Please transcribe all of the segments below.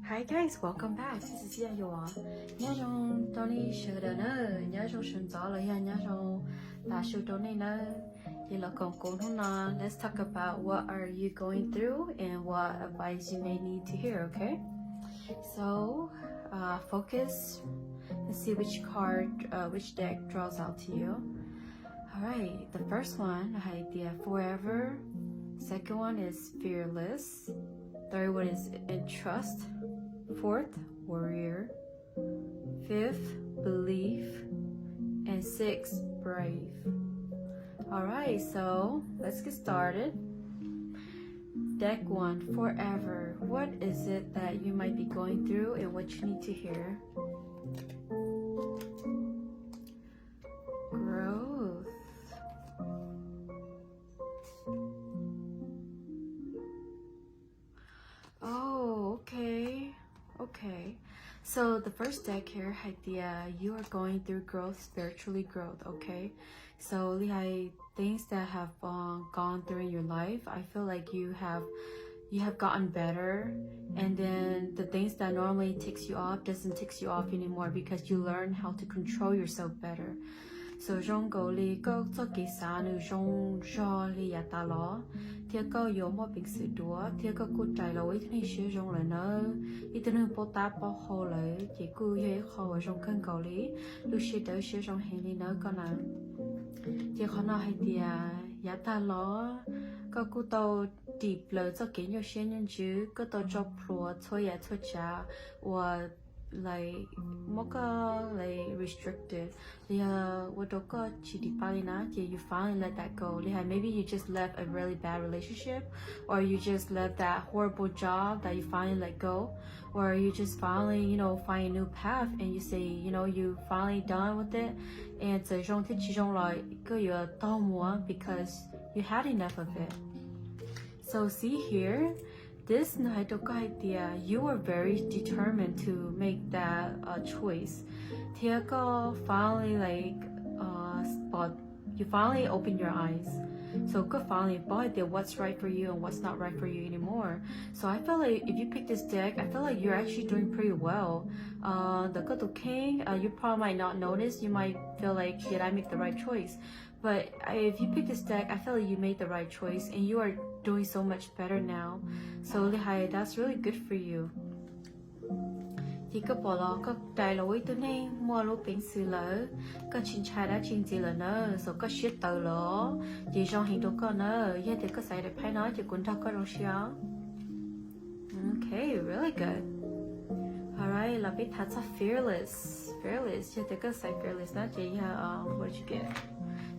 Hi guys, welcome back. This is Yayoua. Nhớ trong Tony sửa đời nữa, nhớ trong sườn gió là nhớ trong ta sửa Tony nữa. Thì là còn cũng không nào. Let's talk about what are you going through and what advice you may need to hear. Okay. So, focus and see which card, which deck draws out to you. All right. The first one, idea forever. Second one is fearless. Third one is entrust. Fourth, warrior. Fifth, belief. And sixth, brave. Alright, so let's get started. Deck 1, forever. What is it that you might be going through and what you need to hear? Growth. Oh, okay. So the first deck here, idea you are going through growth, spiritually growth, okay? So lihai things that have gone through in your life, I feel like you have gotten better, and then the things that normally ticks you off doesn't tick you off anymore because you learn how to control yourself better. So rong go li go cho kỳ sa nu rong jo li ya ta lo thiệt có yếu một bình sự đúa thiệt có cú trái lối thì sử dụng lại nữa ít nữa bộ ta bỏ hồ lại chỉ cú dễ khó ở trong cơn cầu lý lúc sử đỡ sử dụng hình đi nữa con nào chỉ khó nào hay thì ya ta lo có cú tàu deep lời cho kỹ nhiều xe nhân chứ có tàu cho pro thôi ya thôi cha và like mocha like restricted what you finally let that go. Maybe you just left a really bad relationship, or you just left that horrible job that you finally let go, or you just finally find a new path and you say you finally done with it and because you had enough of it. So see here, this idea, you were very determined to make that choice. Finally you finally opened your eyes. So finally what's right for you and what's not right for you anymore. So I feel like if you pick this deck, I feel like you're actually doing pretty well. The Koto King, you probably might not notice. You might feel like, did I make the right choice? But if you pick this deck, I feel like you made the right choice and you are doing so much better now. So that's really good for you. Thì có bỏ lỡ có đại lối tôi này mua lúa bánh xì lỡ có chín trái đã chín gì lỡ nữa rồi có shit tờ lỡ chỉ trong hình đồ con nữa giờ thì có sai để phải nói chỉ cũng có trong xíu. Okay, really good. Alright, là biết thật fearless giờ thì có sai fearless đó chị what did you get?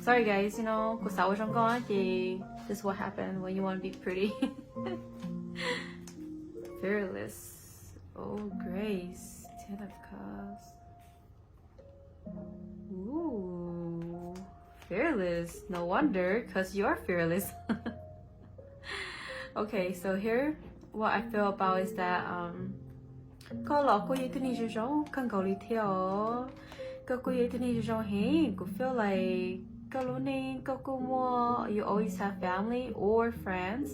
Sorry guys, cuộc sống trong con chị this is what happened when you want to be pretty. Fearless. Oh, grace. 10 of Cups. Ooh, fearless. No wonder, because you're fearless. Okay, so here, what I feel about is that có lọ cô ấy tin rằng cần cầu lý theo có cô ấy tin rằng hey, cô feel like có lúc này có cô mua you always have family or friends.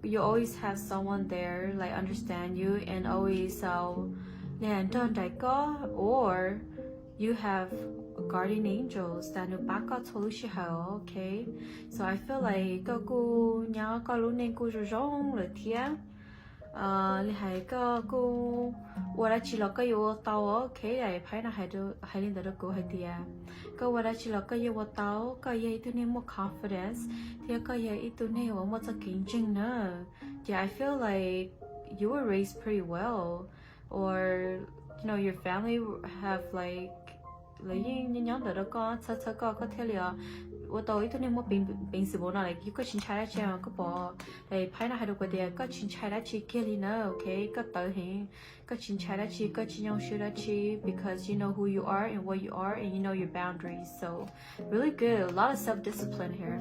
You always have someone there like understand you and always or you have guardian angels that know back up to okay. So I feel like cô nhớ có lúc nên cô rong là thiệt cô what chỉ là cái yêu tao okay ai phải là hai lên đó cô hay thiệt có what chỉ là cái yêu tao có vậy tôi nên more confidence thì có vậy tôi nên có một cái kinh nghiệm nữa. Yeah, I feel like you were raised pretty well, or your family have like nhóm đó có có thể là我到一年我平时无那来，个青菜来吃个包，来拍那还多个的，个青菜来吃给你呢 ，OK， 个豆馅，个青菜来吃，个青椒水来吃 ，because you know who you are and what you are and you know your boundaries. So really good, a lot of self-discipline here.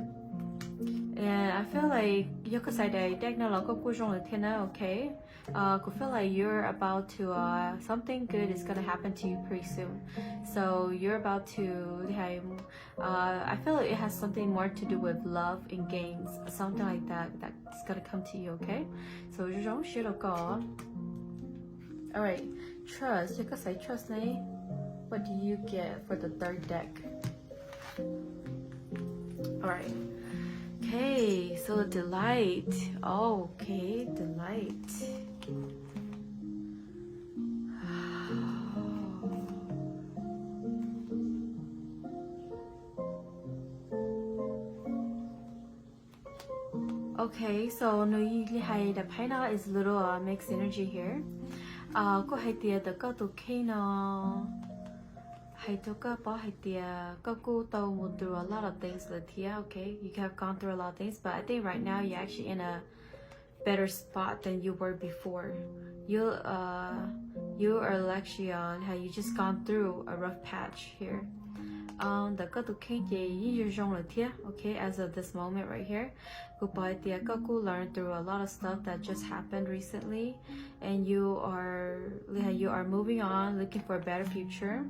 And I feel like you could say that deck na lo ko kujong le thiên okay. Could feel like you're about to something good is gonna happen to you pretty soon. So you're about to I feel like it has something more to do with love and games, something like that that's gonna come to you, okay? So All right, trust. You can say trust, ne? What do you get for the third deck? All right. Okay, so delight. Oh, okay, delight. Okay, so no usually the pineapple is a little mixed energy here. Có hai tia the có tụ khi nó hai tụ có bỏ hai tia có cô tàu through a lot of things là tia. Okay, you have gone through a lot of things, but I think right now you're actually in a better spot than you were before. You are actually on how you just gone through a rough patch here. The có tụ khi gì như trong là tia. Okay, as of this moment right here. Kaku learned through a lot of stuff that just happened recently, and you are moving on, looking for a better future.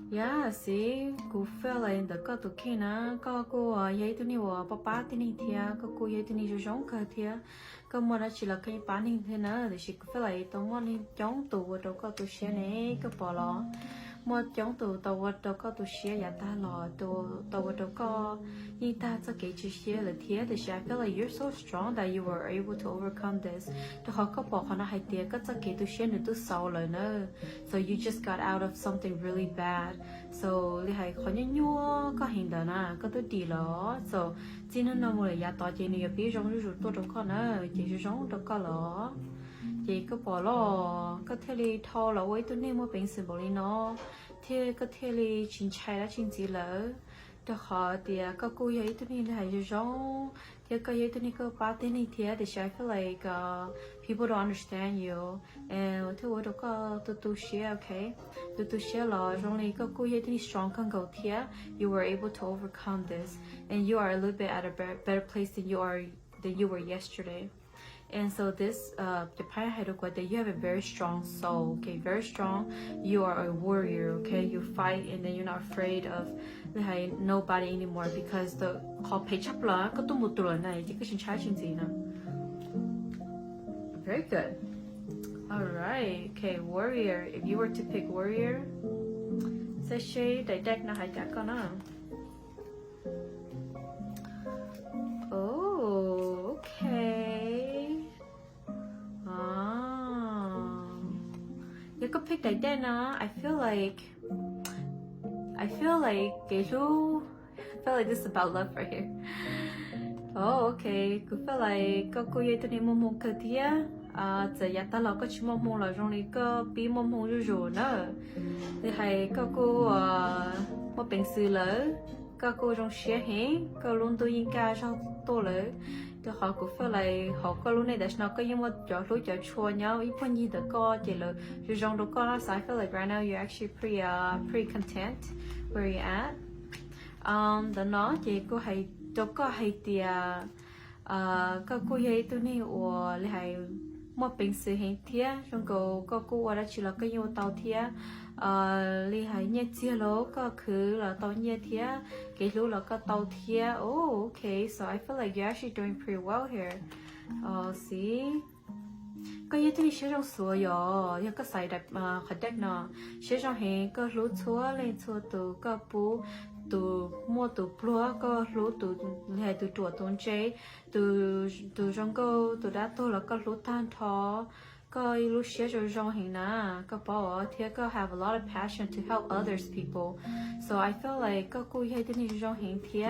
Yeah, see, ku feel like the kaku kina kaku yai tu ni wa papa ti ni thia kaku yai tu ni jo jong ka thia ka mo na chi la kai pa ni the na de shi ku feel like to mo ni jong tu wa to ka tu she ne ka pa lo mo jong tu to wa to ka tu she ya ta lo to wa to ka ni ta za ke chi she le thia de shi I feel like you're so strong that you were able to overcome this to ha ka pa khana hai tia ka za ke tu she ne tu sao le na so you just got out of something really bad so li hai khanya nyu ka hin da na ka tu di lo so jin na mo le ya to jin ni bi jong ru to to ka na ji ju jong to ka lo chị có bỏ lo có thể đi thâu là với tôi nên mua bệnh sự bồi nó thì có thể đi chính trái là chính gì lỡ được họ thì có cô ấy tôi nên là giống thì có ấy tôi nên có ba tên này thì để I feel like people don't understand you and thứ đó có tôi share okay tôi share là trong này có cô ấy tôi strong hơn cầu thì you were able to overcome this and you are a little bit at a better place than you were yesterday. And so this, the that you have a very strong soul, okay, very strong. You are a warrior, okay. You fight, and then you're not afraid of nobody anymore because the very good. All right, okay, warrior. If you were to pick warrior, say shade the deck na na. Oh, okay. You could pick like that now. I feel like this is about love right here. Oh, okay. Cứ feel like có cô ấy tôi mong mong cái thia giờ ya ta là có chỉ mong mong là trong này có bị mong mong rồi nữa thì hay có cô một bệnh sự lỡ có cô trong xe hết có luôn tôi yên ca trong tôi lỡ thì họ cũng feel like họ có lúc này để nó có những một chỗ lối chỗ chua nhau ít phần gì đó có chỉ là rồi trong đó có so I feel like right now you're actually pretty content where you're at. Đó nó chỉ có hay đó có hay tiề có cô ấy tôi này ở lại một bệnh sự hiện thia trong có cô ở đó chỉ là cái nhiều tàu thia li hay nhẹ chia lố có cứ là tàu nhẹ thia cái lú là có tàu thia. Oh, okay, so I feel like you're actually doing pretty well here. See, có như thế sử dụng số yo, như có xài đặt khởi đặt nọ, sử dụng hiện có lú chúa lên chúa từ có bù từ mua từ plua có lú từ hay từ chuột tôn chế từ trong câu từ đã tôi là có lú tan thọ có lú xé rồi trong hình na có bảo thì có have a lot of passion to help others people so I feel like có cô hay tên này trong hình thì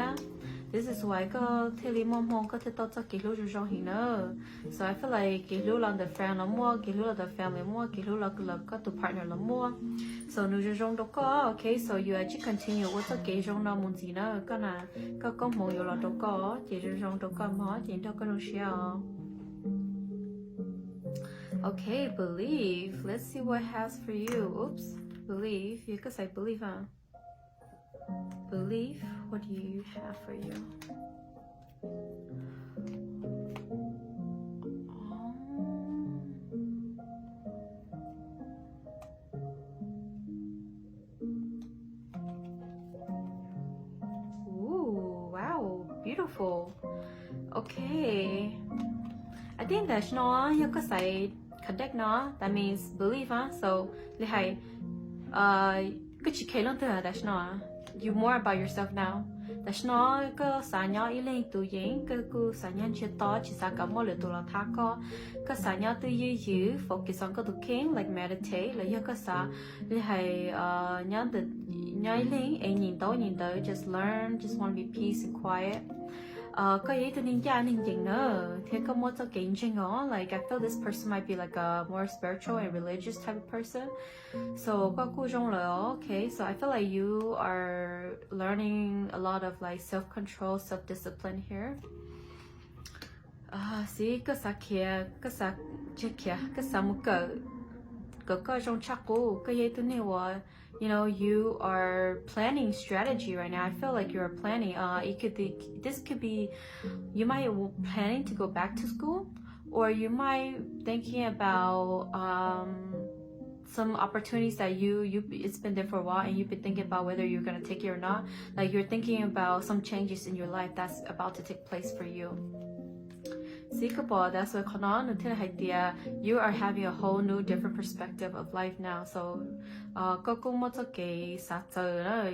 this is why có thể li mong mong có thể tạo ra cái lú trong hình nữa so I feel like cái lú là the friend là mua cái lú là the family mua cái lú là có từ partner là mua so nếu trong đó có okay so you actually continue with cái trong nào muốn gì nữa có là có mong yêu là đó có chỉ trong đó có mà chỉ đó có đồng share. Okay, believe. Let's see what it has for you. Oops, believe. You could say believe, huh? Believe. What do you have for you? Ooh, wow, beautiful. Okay. I think that's no. You could say connect nó, that means believe so li hai cái chỉ kể lần thứ hai that's nó you more about yourself now that's nó cái sản nhau ý lên tụ diễn cái sản nhau chưa to chỉ sản cả mỗi lần tụ là thác có cái sản nhau tự giữ focus on cái tụ kén like meditate là cái sản li hai nhau tự nhau ý lên em nhìn tới just learn just want to be peace and quiet có ý tôi nên gia nên gì nữa thì có một số kiến trình đó like I feel this person might be like a more spiritual and religious type of person so có cô trong lời okay so I feel like you are learning a lot of like self-control self-discipline here see cái啥kia cái啥chết kia cái sao một cái trong chắc cô cái ý tôi nênว่าyou know you are planning strategy right now I feel like you're planning this could be you might planning to go back to school or you might thinking about some opportunities that it's been there for a while and you've been thinking about whether you're going to take it or not like you're thinking about some changes in your life that's about to take place for you 𝗪𝗵𝗿𝗴 that's what you are having a whole new different perspective of life now so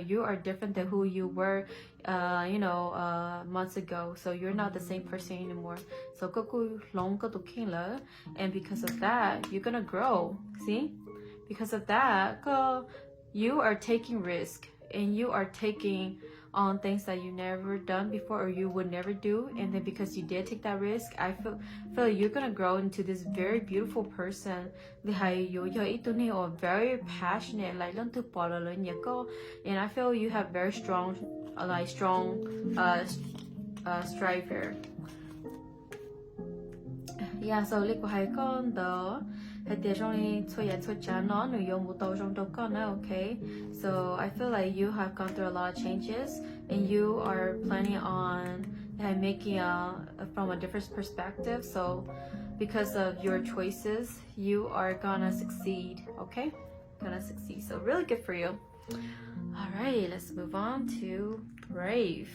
you are different than who you were months ago so you're not the same person anymore so and because of that you're gonna grow see because of that you are taking risk and you are taking on things that you never done before or you would never do and then because you did take that risk I feel like you're gonna grow into this very beautiful person or very passionate like and I feel you have very strong strive here yeah so okay so I feel like you have gone through a lot of changes and you are planning on making from a different perspective so because of your choices you are gonna succeed okay so really good for you all right let's move on to brave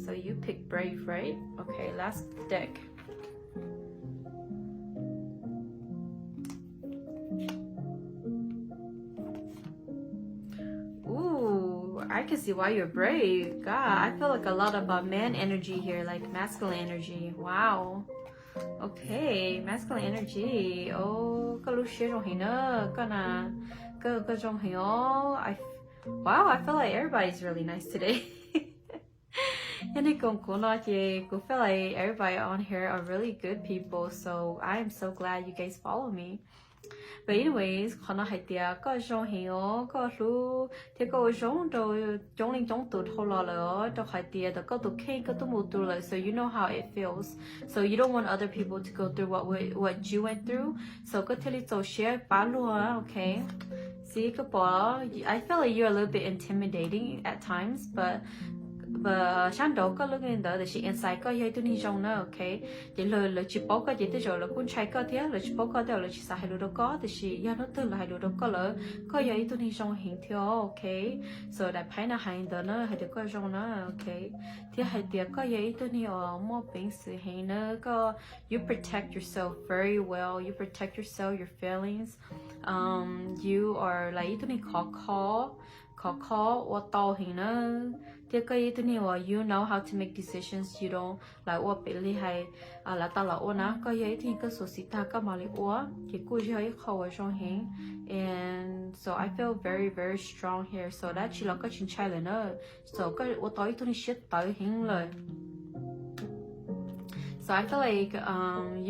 so you picked brave right okay last deck I can see why you're brave. God, I feel like a lot about man energy here, like masculine energy. Wow. Okay, masculine energy. Oh, wow, I feel like everybody's really nice today. I feel like everybody on here are really good people, so I am so glad you guys follow me. But anyways, so you know how it feels. So you don't want other people to go through what you went through. So okay. See, I feel like you're a little bit intimidating at times, but sáng đó có lúc nên đỡ để chị insight có hơi tôi đi trong nó ok chị lời chị bảo có chị tới rồi là cuốn trai có thế lời chị bảo có theo lời chị xài đồ đó có thì chị do nó từ là hai đồ đó có lỡ có hơi tôi đi trong hiện theo ok so đại phái là hai đỡ nó hai đứa có trong nó ok thì hai đứa có hơi tôi đi ở một bên sự hiện nó có you protect yourself very well you protect yourself your feelings you are like tôi đi khó or tao hình nó thì cái thứ này you know how to make decisions you don't like what really hay là tao là ona có vậy thì cái số sita cái mà lại thì cô chơi khâu ở trong hình and so I feel very very strong here so that chỉ là cái chuyện trai là nữa so cái tôi thứ này shit tới hình rồi so I feel like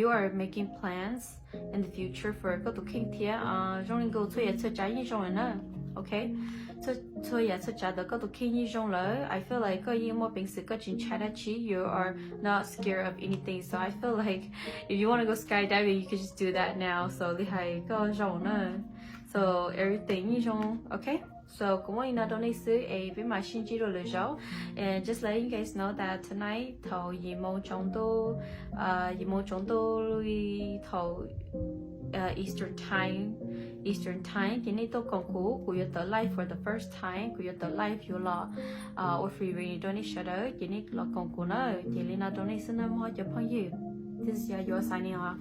you are making plans in the future for cái tụ kinh thia trong những câu chuyện sẽ trái như trong nữa okay so yeah so I feel like you are not scared of anything so I feel like if you want to go skydiving you can just do that now so so everything okay so cũng muốn nói đến sự với mà xin chỉ rồi rồi and just letting you guys know that tonight thầu gì mong trong tôi thầu Eastern time thì này tôi còn cũ của your life for the first time của your life you là or free when you donate đó thì này là còn cũ nữa thì Lina donate xin năm hoa cho phong you this is Yayoua signing off.